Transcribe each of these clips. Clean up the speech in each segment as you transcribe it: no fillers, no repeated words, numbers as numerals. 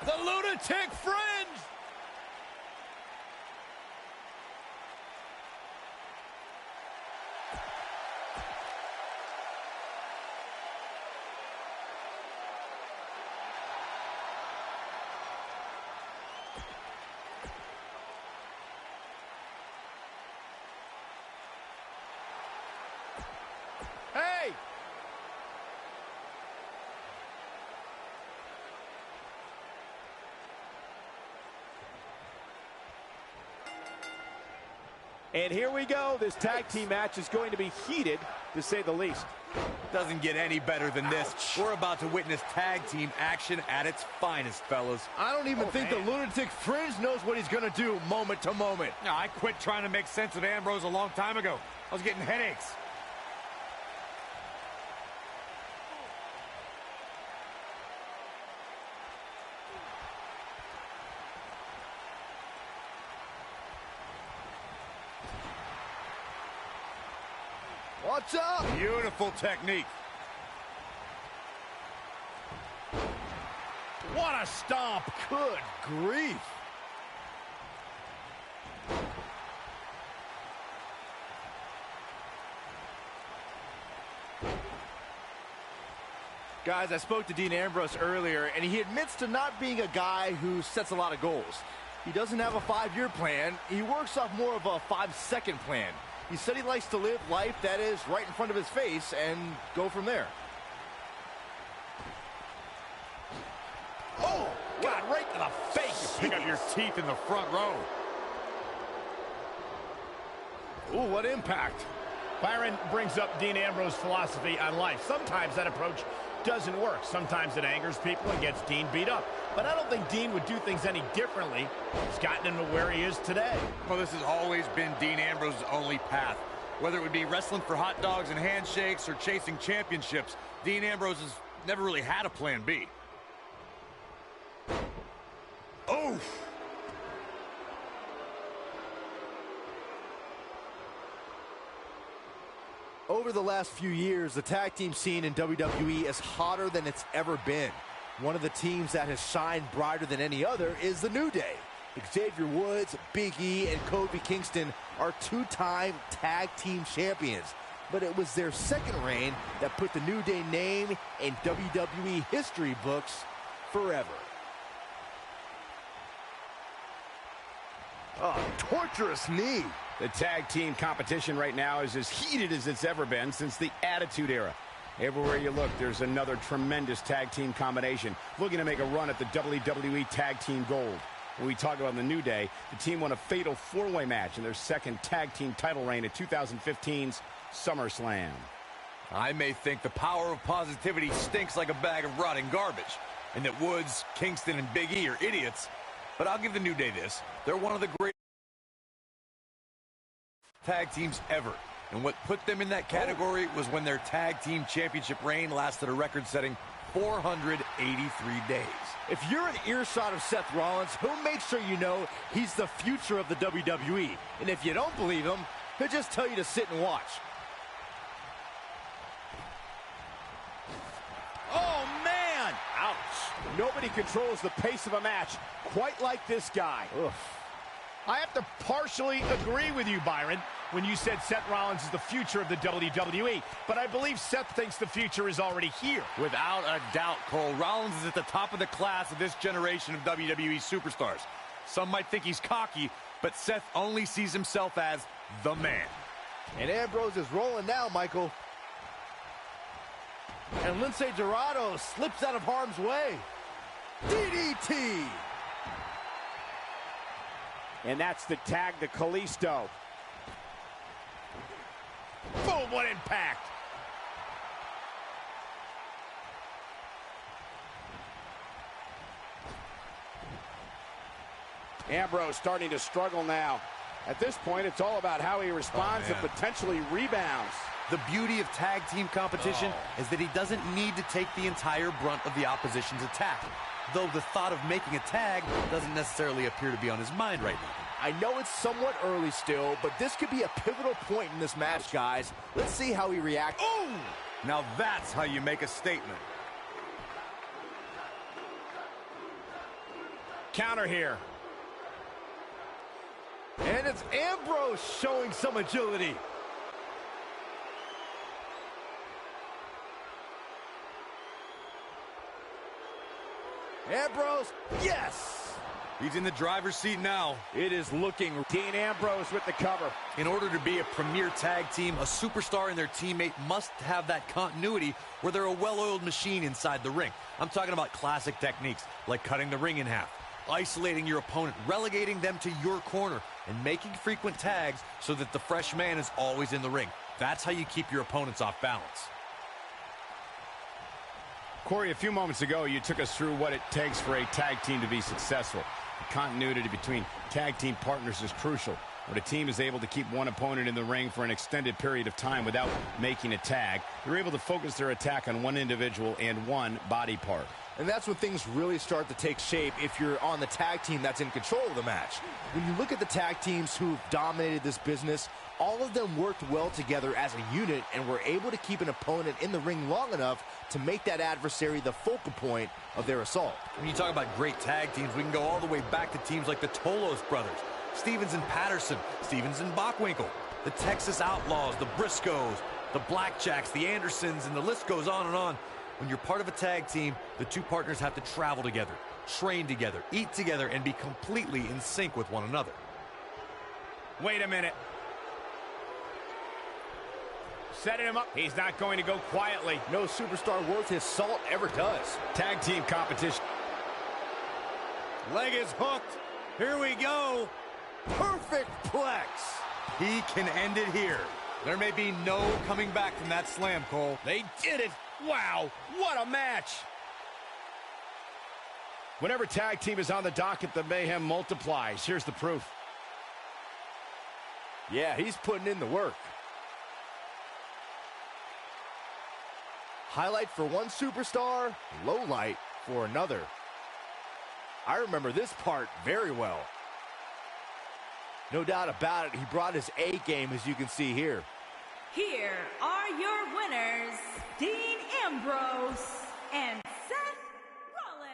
The lunatic fringe! Hey! And here we go. This tag team match is going to be heated, to say the least. Doesn't get any better than this. We're about to witness tag team action at its finest, fellas. I don't even think the lunatic fringe knows what he's going to do moment to moment. No, I quit trying to make sense of Ambrose a long time ago. I was getting headaches. What's up? Beautiful technique. What a stomp. Good grief. Guys, I spoke to Dean Ambrose earlier, and he admits to not being a guy who sets a lot of goals. He doesn't have a 5-year plan. He works off more of a 5-second plan. He said he likes to live life that is right in front of his face and go from there. Oh, God, right to the face. Pick up your teeth in the front row. Ooh, what impact. Byron brings up Dean Ambrose's philosophy on life. Sometimes that approach doesn't work. Sometimes it angers people and gets Dean beat up. But I don't think Dean would do things any differently. It's gotten him to where he is today. Well, this has always been Dean Ambrose's only path. Whether it would be wrestling for hot dogs and handshakes or chasing championships, Dean Ambrose has never really had a plan B. Oh! Over the last few years, the tag team scene in WWE is hotter than it's ever been. One of the teams that has shined brighter than any other is the New Day. Xavier Woods, Big E, and Kofi Kingston are two-time tag team champions. But it was their second reign that put the New Day name in WWE history books forever. Oh, torturous knee. The tag team competition right now is as heated as it's ever been since the Attitude Era. Everywhere you look, there's another tremendous tag team combination looking to make a run at the WWE Tag Team Gold. When we talk about the New Day, the team won a fatal 4-way match in their second tag team title reign at 2015's SummerSlam. I may think the power of positivity stinks like a bag of rotting garbage, and that Woods, Kingston, and Big E are idiots, but I'll give the New Day this. They're one of the great tag teams ever. And what put them in that category was when their tag team championship reign lasted a record-setting 483 days. If you're an earshot of Seth Rollins, he'll make sure you know he's the future of the WWE. And if you don't believe him, he'll just tell you to sit and watch. Oh, man! Ouch. Nobody controls the pace of a match quite like this guy. Ugh. I have to partially agree with you, Byron, when you said Seth Rollins is the future of the WWE. But I believe Seth thinks the future is already here. Without a doubt, Cole, Rollins is at the top of the class of this generation of WWE superstars. Some might think he's cocky, but Seth only sees himself as the man. And Ambrose is rolling now, Michael. And Lince Dorado slips out of harm's way. DDT! And that's the tag to Kalisto. Boom, what impact! Ambrose starting to struggle now. At this point, it's all about how he responds and potentially rebounds. The beauty of tag team competition is that he doesn't need to take the entire brunt of the opposition's attack. Though the thought of making a tag doesn't necessarily appear to be on his mind right now. I know it's somewhat early still, but this could be a pivotal point in this match, guys. Let's see how he reacts. Oh! Now that's how you make a statement. counter here. And it's Ambrose showing some agility. Ambrose, yes! He's in the driver's seat now. It is looking. Dean Ambrose with the cover. In order to be a premier tag team, a superstar and their teammate must have that continuity where they're a well-oiled machine inside the ring. I'm talking about classic techniques like cutting the ring in half, isolating your opponent, relegating them to your corner, and making frequent tags so that the fresh man is always in the ring. That's how you keep your opponents off balance. Corey, a few moments ago, you took us through what it takes for a tag team to be successful. The continuity between tag team partners is crucial. When a team is able to keep one opponent in the ring for an extended period of time without making a tag, they're able to focus their attack on one individual and one body part. And that's when things really start to take shape if you're on the tag team that's in control of the match. When you look at the tag teams who've dominated this business, all of them worked well together as a unit and were able to keep an opponent in the ring long enough to make that adversary the focal point of their assault. When you talk about great tag teams, we can go all the way back to teams like the Tolos brothers, Stevens and Patterson, Stevens and Bockwinkel, the Texas Outlaws, the Briscoes, the Blackjacks, the Andersons, and the list goes on and on. When you're part of a tag team, the two partners have to travel together, train together, eat together, and be completely in sync with one another. Wait a minute. Setting him up. He's not going to go quietly. No superstar worth his salt ever does. Tag team competition. Leg is hooked. Here we go. Perfect plex. He can end it here. There may be no coming back from that slam, Cole. They did it. Wow, what a match. Whenever tag team is on the docket, the mayhem multiplies. Here's the proof. Yeah, he's putting in the work. Highlight for one superstar, low light for another. I remember this part very well. No doubt about it, he brought his A game, as you can see here. Here are your winners, Dean Ambrose and Seth Rollins.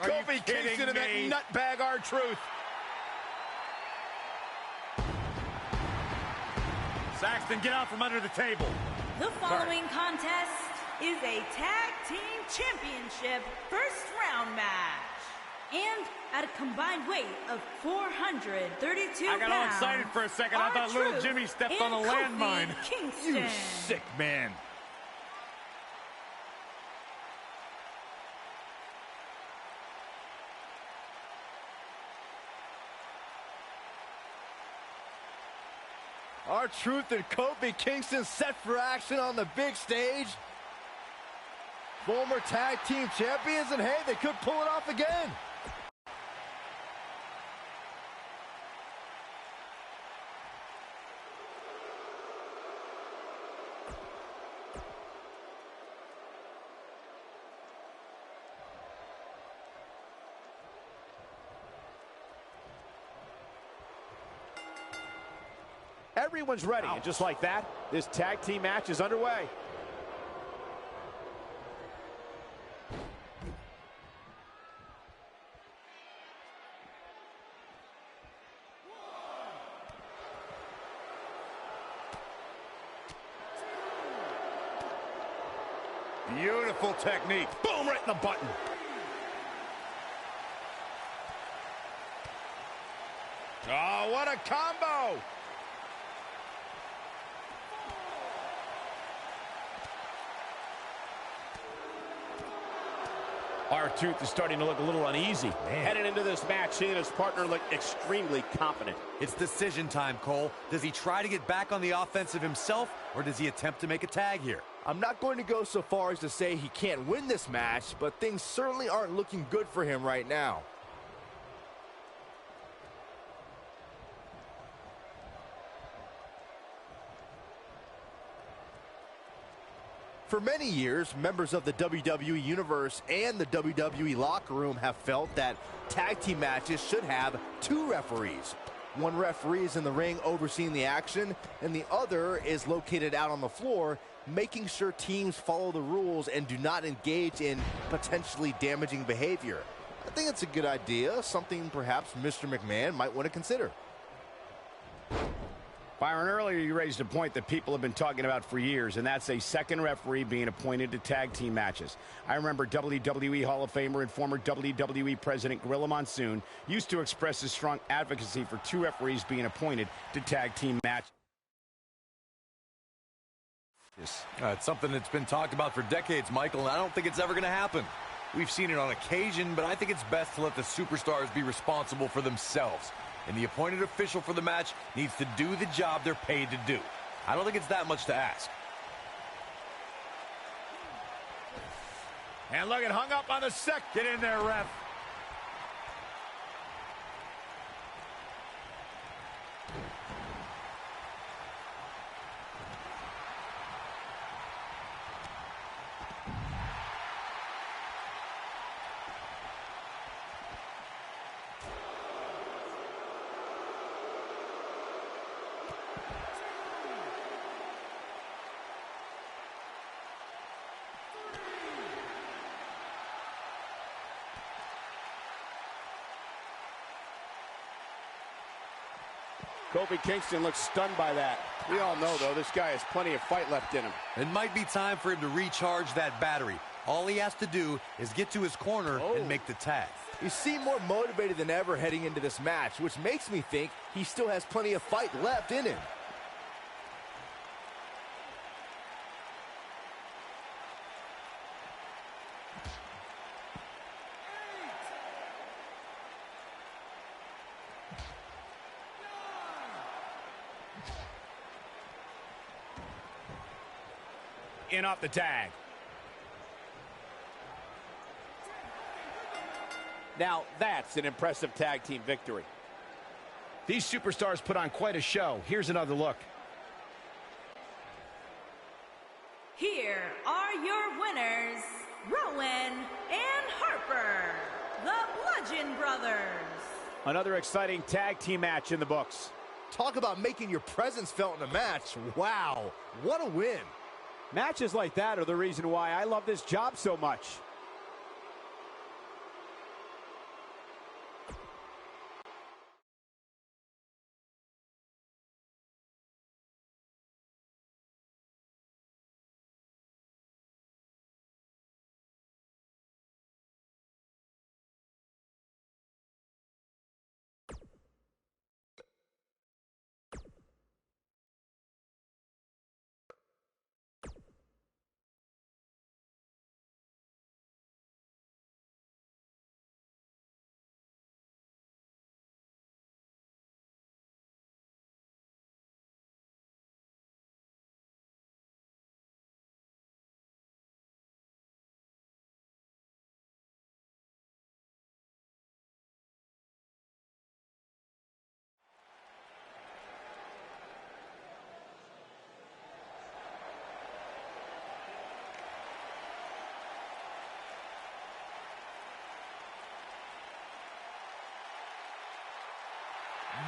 Kofi Kingston and that nutbag R-Truth. Saxton, get out from under the table. The following contest is a tag team championship first round match. And at a combined weight of 432 pounds. I got all excited for a second. I thought little Jimmy stepped on a landmine. Kingston. You sick man. R-Truth and Kofi Kingston set for action on the big stage. Former tag team champions, and hey, they could pull it off again. Everyone's ready, and just like that, this tag team match is underway. Beautiful technique. Boom, right in the button. Oh, what a combo! R-Truth is starting to look a little uneasy. Heading into this match, he and his partner look extremely confident. It's decision time, Cole. Does he try to get back on the offensive himself, or does he attempt to make a tag here? I'm not going to go so far as to say he can't win this match, but things certainly aren't looking good for him right now. For many years, members of the WWE Universe and the WWE locker room have felt that tag team matches should have two referees. One referee is in the ring overseeing the action, and the other is located out on the floor, making sure teams follow the rules and do not engage in potentially damaging behavior. I think it's a good idea, something perhaps Mr. McMahon might want to consider. Byron, earlier you raised a point that people have been talking about for years, and that's a second referee being appointed to tag team matches. I remember WWE Hall of Famer and former WWE President Gorilla Monsoon used to express his strong advocacy for two referees being appointed to tag team matches. It's something that's been talked about for decades, Michael, and I don't think it's ever going to happen. We've seen it on occasion, but I think it's best to let the superstars be responsible for themselves. And the appointed official for the match needs to do the job they're paid to do. I don't think it's that much to ask. And look, it hung up on the second. Get in there, ref. Kofi Kingston looks stunned by that. We all know, though, this guy has plenty of fight left in him. It might be time for him to recharge that battery. All he has to do is get to his corner and make the tag. You seem more motivated than ever heading into this match, which makes me think he still has plenty of fight left in him. In off the tag. Now, that's an impressive tag team victory. These superstars put on quite a show. Here's another look. Here are your winners, Rowan and Harper, the Bludgeon Brothers. Another exciting tag team match in the books. Talk about making your presence felt in a match. Wow, what a win. Matches like that are the reason why I love this job so much.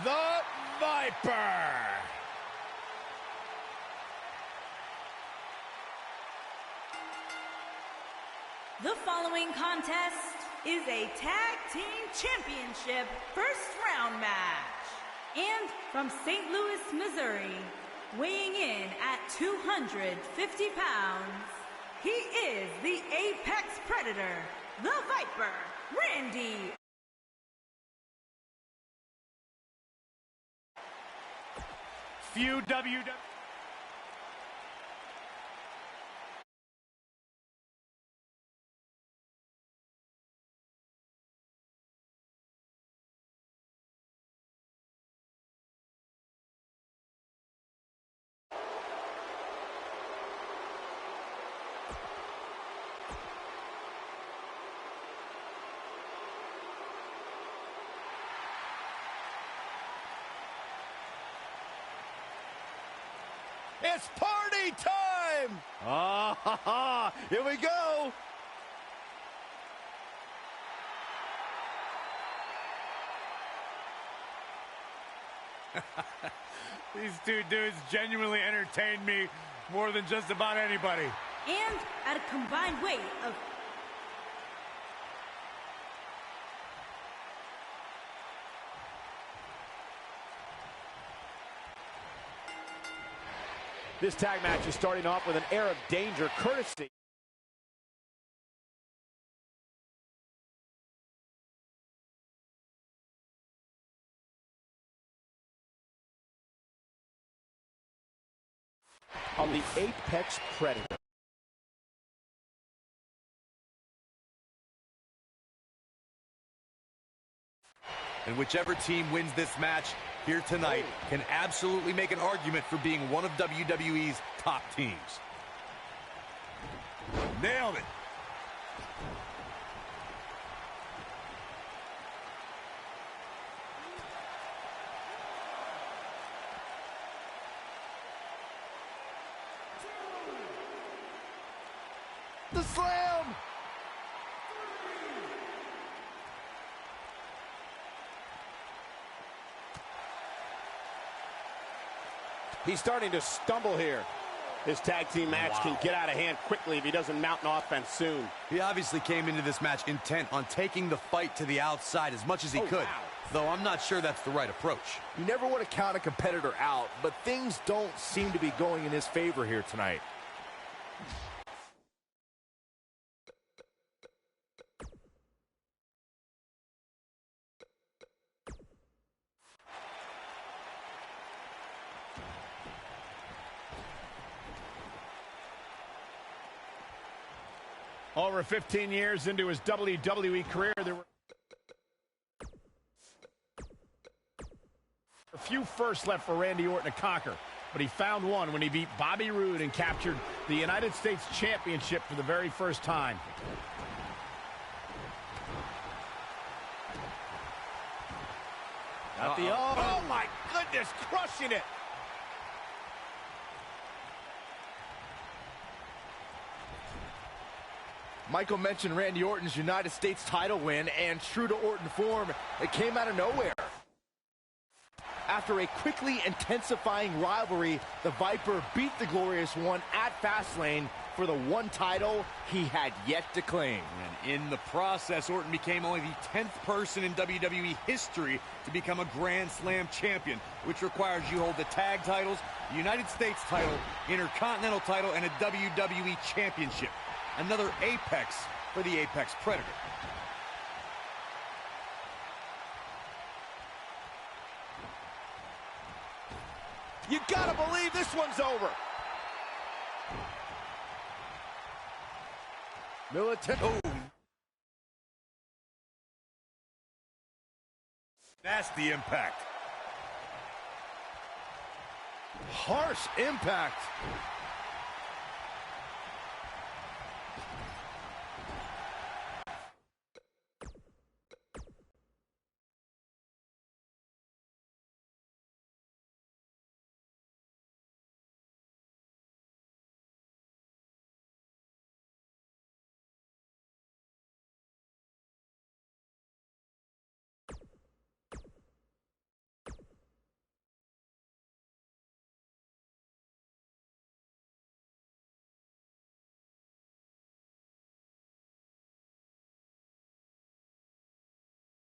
The Viper. The following contest is a tag team championship first round match. And from St. Louis, Missouri, weighing in at 250 pounds, he is the Apex Predator, the Viper, Randy. Few WWE It's party time! Ah, ha, ha. Here we go. These two dudes genuinely entertain me more than just about anybody. And at a combined weight of This tag match is starting off with an air of danger, courtesy of the Apex Predator. And whichever team wins this match here tonight can absolutely make an argument for being one of WWE's top teams. Nailed it. The slam. He's starting to stumble here. This tag team match can get out of hand quickly if he doesn't mount an offense soon. He obviously came into this match intent on taking the fight to the outside as much as he could. Wow. Though I'm not sure that's the right approach. You never want to count a competitor out, but things don't seem to be going in his favor here tonight. Over 15 years into his WWE career, there were a few firsts left for Randy Orton to conquer, but he found one when he beat Bobby Roode and captured the United States Championship for the very first time. Oh my goodness, crushing it. Michael mentioned Randy Orton's United States title win, and true to Orton form, it came out of nowhere. After a quickly intensifying rivalry, the Viper beat the Glorious One at Fastlane for the one title he had yet to claim. And in the process, Orton became only the 10th person in WWE history to become a Grand Slam champion, which requires you hold the tag titles, the United States title, Intercontinental title, and a WWE championship. Another apex for the Apex Predator. You gotta believe this one's over. Oh. Nasty impact. Harsh impact.